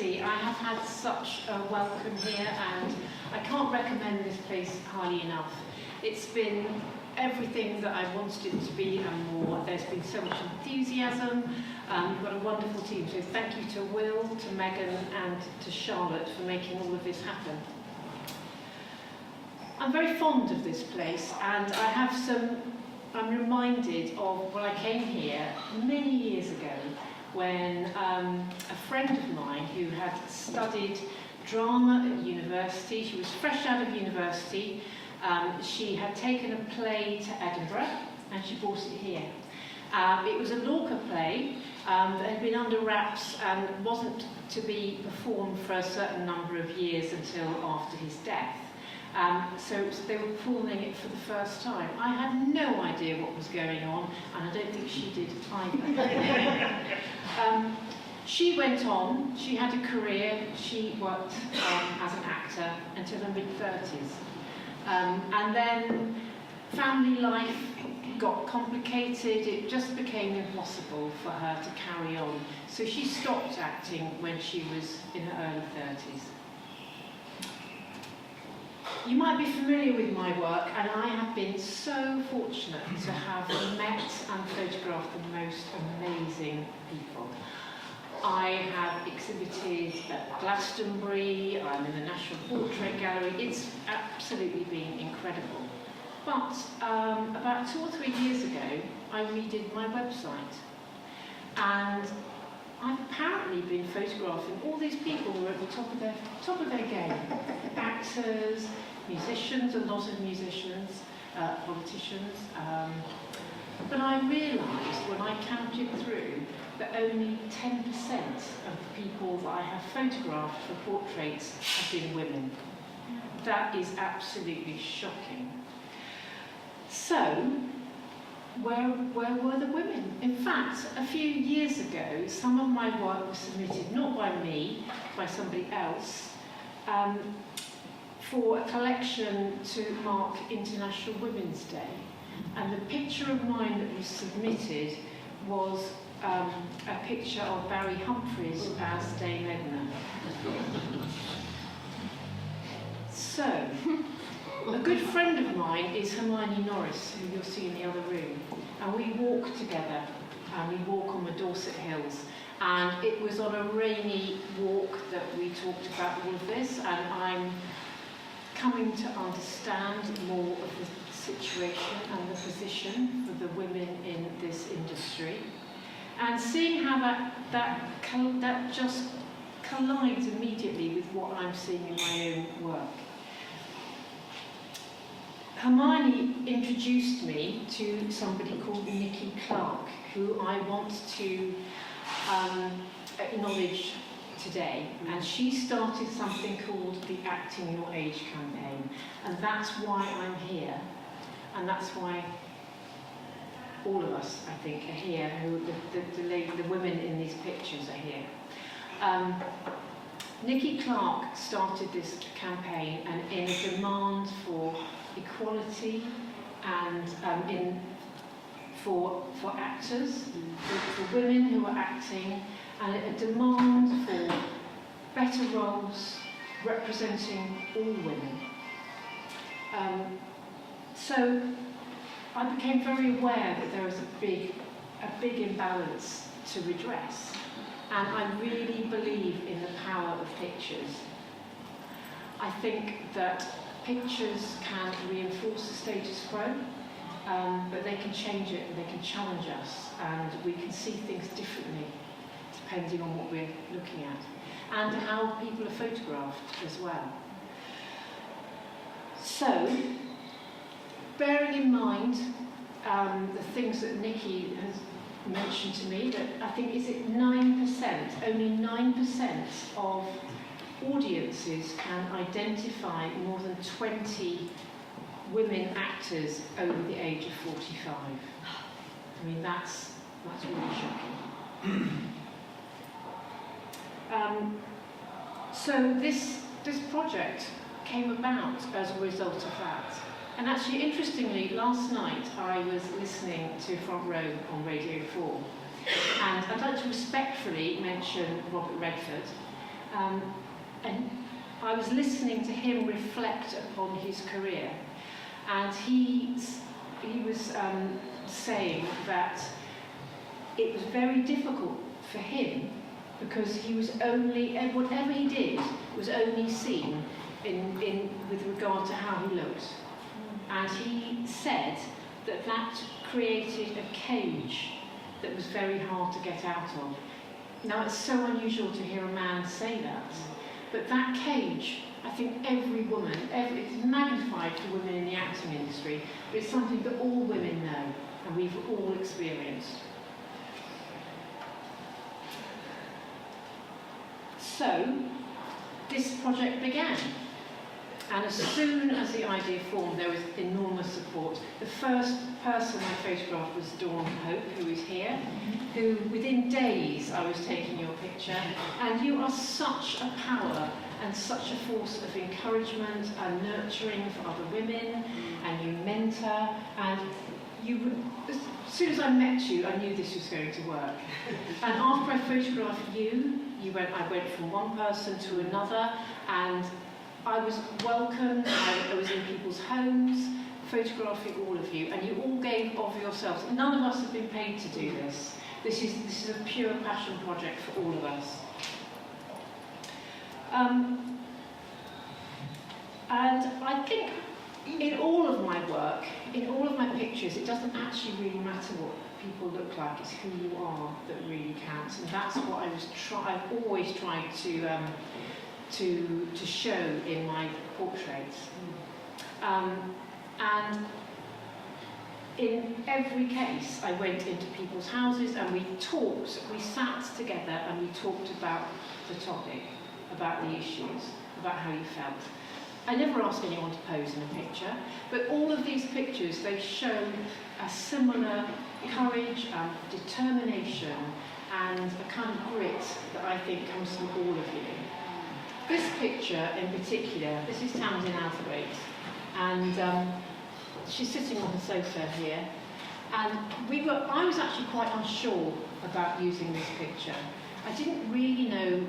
Battersea. I have had such a welcome here, and I can't recommend this place highly enough. It's been everything that I wanted it to be and more. There's been so much enthusiasm. You've got a wonderful team, so thank you to Will, to Megan and to Charlotte for making all of this happen. I'm very fond of this place, and I'm reminded of when I came here many years ago when a friend of mine who had studied drama at university, she was fresh out of university, she had taken a play to Edinburgh and she brought it here. It was a Lorca play that had been under wraps and wasn't to be performed for a certain number of years until after his death. So they were performing it for the first time. I had no idea what was going on, and I don't think she did either. She went on, she had a career, she worked as an actor until her mid-30s. And then family life got complicated, it just became impossible for her to carry on. So she stopped acting when she was in her early 30s. You might be familiar with my work, and I have been so fortunate to have met and photographed the most amazing people. I have exhibited at Glastonbury, I'm in the National Portrait Gallery. It's absolutely been incredible. But about 2 or 3 years ago, I redid my website. And I've apparently been photographing all these people who are at the top of their game. Actors, musicians, a lot of musicians, politicians. But I realised when I counted through that only 10% of the people that I have photographed for portraits have been women. That is absolutely shocking. So, where were the women? In fact, a few years ago, some of my work was submitted, not by me, by somebody else, for a collection to mark International Women's Day. And the picture of mine that was submitted was a picture of Barry Humphries as Dame Edna. So, a good friend of mine is Hermione Norris, who you'll see in the other room. And we walk together, and we walk on the Dorset Hills. And it was on a rainy walk that we talked about all of this, and I'm coming to understand more of the situation and the position for the women in this industry. And seeing how that just collides immediately with what I'm seeing in my own work. Hermione introduced me to somebody called Nikki Clark, who I want to acknowledge today. And she started something called the Acting Your Age campaign. And that's why I'm here. And that's why all of us, I think, are here, who the women in these pictures are here. Nikki Clark started this campaign and in a demand for equality and for actors, for women who are acting, and a demand for better roles representing all women. So I became very aware that there was a big imbalance to redress, and I really believe in the power of pictures. I think that pictures can reinforce the status quo, but they can change it and they can challenge us, and we can see things differently depending on what we're looking at, and how people are photographed as well. So, bearing in mind the things that Nikki has mentioned to me, that I think, is it 9%, only 9% of audiences can identify more than 20 women actors over the age of 45. I mean, that's really shocking. So this project came about as a result of that. And actually, interestingly, last night I was listening to Front Row on Radio 4. And I'd like to respectfully mention Robert Redford. and I was listening to him reflect upon his career, and he was saying that it was very difficult for him because he was only, whatever he did was only seen with regard to how he looked. And he said that that created a cage that was very hard to get out of. Now, it's so unusual to hear a man say that, but that cage, I think every woman, it's magnified for women in the acting industry, but it's something that all women know and we've all experienced. So, this project began. And as soon as the idea formed, there was enormous support. The first person I photographed was Dawn Hope, who is here, who within days I was taking your picture. And you are such a power and such a force of encouragement and nurturing for other women, and you mentor, and you would, as soon as I met you, I knew this was going to work. And after I photographed you, I went from one person to another, and I was welcomed, I was in people's homes, photographing all of you, and you all gave of yourselves. None of us have been paid to do this. This is a pure passion project for all of us. And I think in all of my work, in all of my pictures, it doesn't actually really matter what people look like, it's who you are that really counts. And that's what I've always tried to show in my portraits. And in every case, I went into people's houses and we sat together and we talked about the topic, about the issues, about how you felt. I never asked anyone to pose in a picture, but all of these pictures, they show a similar courage and determination and a kind of grit that I think comes from all of you. This picture in particular, this is Tamsin Althwaite, and she's sitting on the sofa here, and I was actually quite unsure about using this picture. I didn't really know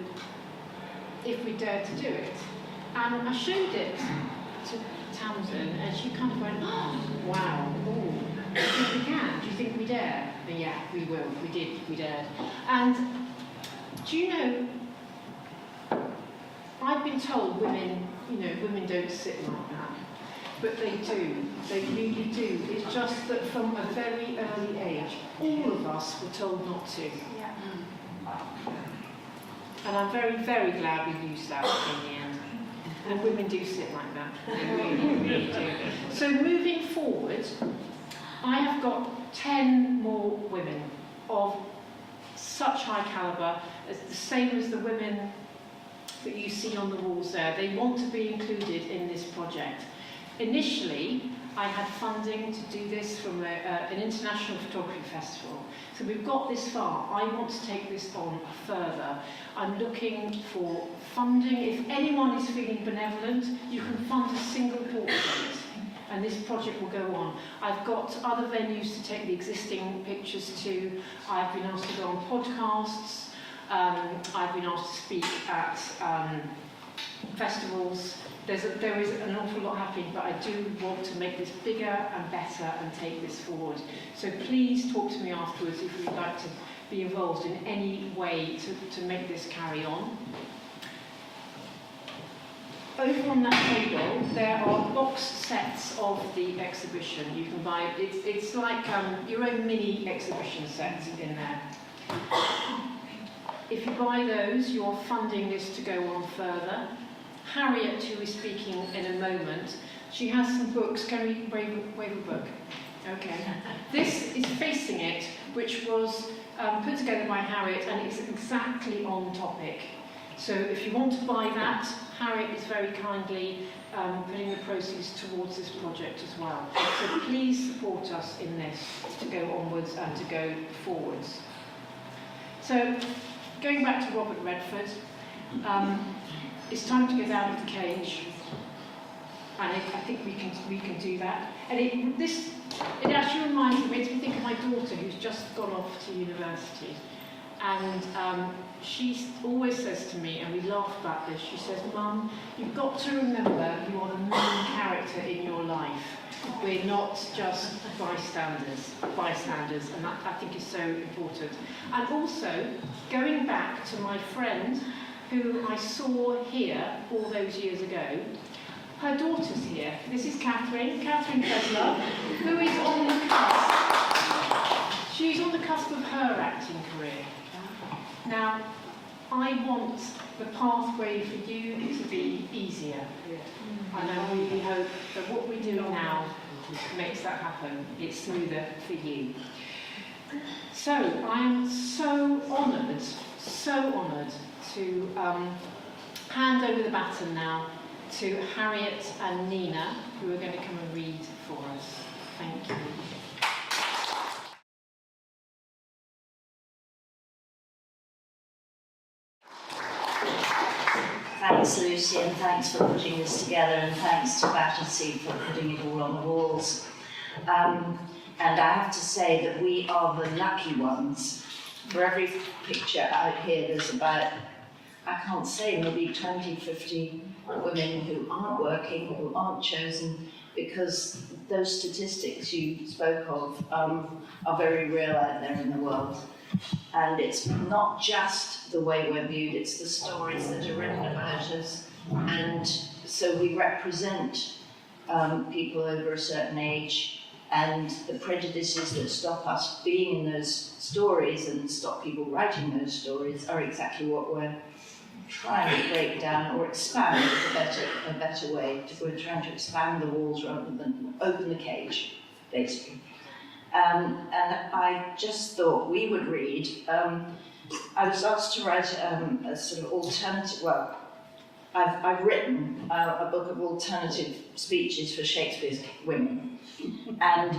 if we dared to do it, and I showed it to Tamsin, and she kind of went, oh, wow, oh, do you think we can? Do you think we dare? And yeah, we will, we dared. And do you know, I've been told women don't sit like that, but they do, they really do. It's just that from a very early age, all of us were told not to. Yeah. And I'm very, very glad we used that in the end. And women do sit like that, they really, really do. So moving forward, I have got 10 more women of such high calibre, as the same as the women that you see on the walls there. They want to be included in this project. Initially, I had funding to do this from an international photography festival. So we've got this far. I want to take this on further. I'm looking for funding. If anyone is feeling benevolent, you can fund a single portrait, and this project will go on. I've got other venues to take the existing pictures to. I've been asked to go on podcasts. I've been asked to speak at festivals. There is an awful lot happening, but I do want to make this bigger and better and take this forward. So please talk to me afterwards if you'd like to be involved in any way to make this carry on. Over on that table, there are box sets of the exhibition. You can buy, it's like your own mini exhibition set in there. If you buy those, you're funding this to go on further. Harriet, who is speaking in a moment, she has some books. Can we wave a book? Okay. This is Facing It, which was put together by Harriet, and it's exactly on topic. So if you want to buy that, Harriet is very kindly putting the proceeds towards this project as well. So please support us in this to go onwards and to go forwards. So going back to Robert Redford, it's time to get out of the cage, and I think we can do that. And it actually reminds me, makes me think of my daughter who's just gone off to university. And she always says to me, and we laugh about this, she says, Mum, you've got to remember you are the main character in your life. We're not just bystanders, and that I think is so important. And also, going back to my friend who I saw here all those years ago, her daughter's here. This is Catherine Kresler, who is on the cusp. She's on the cusp of her acting career. Now, I want the pathway for you to be easier. And I really hope that what we're doing now makes that happen. It's smoother for you. So, I am so honoured to hand over the baton now to Harriet and Nina, who are going to come and read for us. Thank you. Thanks, Lucy, and thanks for putting this together, and thanks to Battersea for putting it all on the walls. And I have to say that we are the lucky ones. For every picture out here, there's about, I can't say, maybe 20, 50 women who aren't working, who aren't chosen, because those statistics you spoke of are very real out there in the world. And it's not just the way we're viewed, it's the stories that are written about us. And so we represent people over a certain age, and the prejudices that stop us being in those stories and stop people writing those stories are exactly what we're trying to break down or expand is a better way. We're trying to expand the walls rather than open the cage, basically. And I just thought we would read. I was asked to write a sort of alternative, well, I've written a book of alternative speeches for Shakespeare's women. And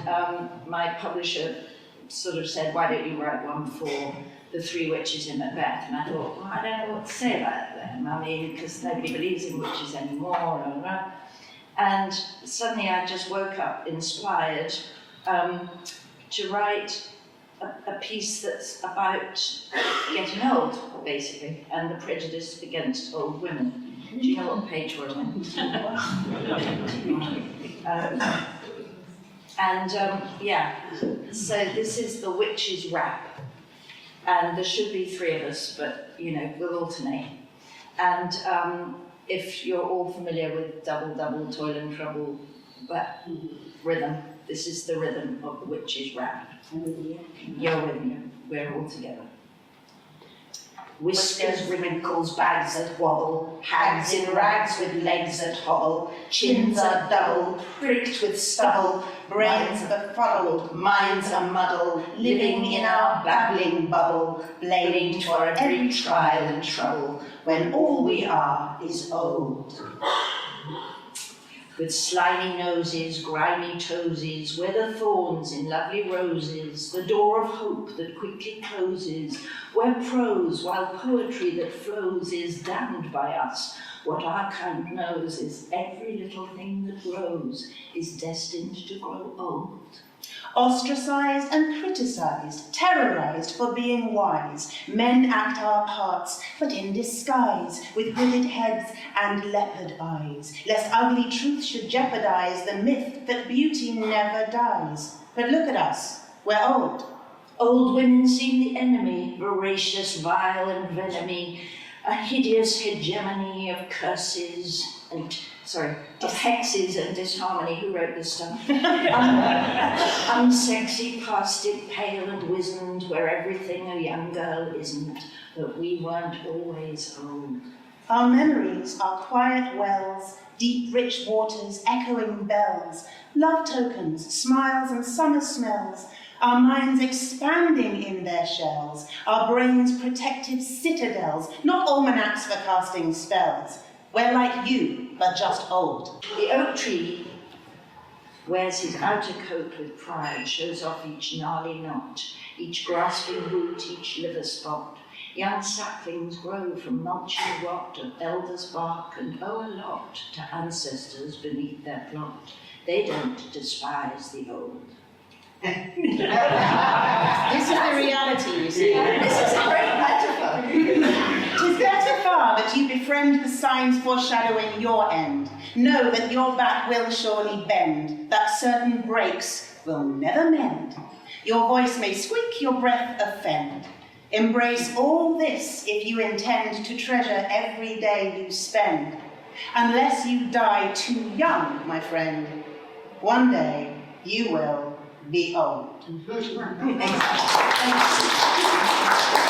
my publisher sort of said, why don't you write one for the three witches in Macbeth? And I thought, well, I don't know what to say about them. I mean, because nobody believes in witches anymore. Blah, blah, blah. And suddenly I just woke up inspired to write a piece that's about getting old, basically, and the prejudice against old women. Do you know what page we're on? Yeah, so this is the witch's rap. And there should be three of us, but, you know, we'll alternate. And if you're all familiar with double, double, toil and trouble, rhythm, this is the rhythm of the witch's rap. You're with me, we're all together. Whiskers, wrinkles, bags that wobble, hags in rags with legs that hobble, chins are double, pricked with stubble, brains befuddled, minds a muddle, living in our babbling bubble, blaming for every trial and trouble, when all we are is old. With slimy noses, grimy toesies, where the thorns in lovely roses, the door of hope that quickly closes, where prose, while poetry that flows is damned by us. What our kind knows is every little thing that grows is destined to grow old. Ostracized and criticized, terrorized for being wise, men act our parts, but in disguise, with hooded heads and leopard eyes, lest ugly truth should jeopardize the myth that beauty never dies. But look at us, we're old. Old women seem the enemy, voracious, vile and venomy, a hideous hegemony of curses and, of hexes and disharmony. Who wrote this stuff? Unsexy, plastic, pale and wizened, where everything a young girl isn't, but we weren't always old. Our memories are quiet wells, deep rich waters, echoing bells, love tokens, smiles and summer smells, our minds expanding in their shells, our brains protective citadels, not almanacs for casting spells. We're like you, but just old. The oak tree wears his outer coat with pride, shows off each gnarly knot, each grasping root, each liver spot. Young saplings grow from mulching rot of elders' bark and owe a lot to ancestors beneath their plot. They don't despise the old. This is the reality, you see. This is a great metaphor. 'Tis better far that you befriend the signs foreshadowing your end. Know that your back will surely bend, that certain breaks will never mend. Your voice may squeak, your breath offend. Embrace all this if you intend to treasure every day you spend. Unless you die too young, my friend, one day you will be old. Thank you.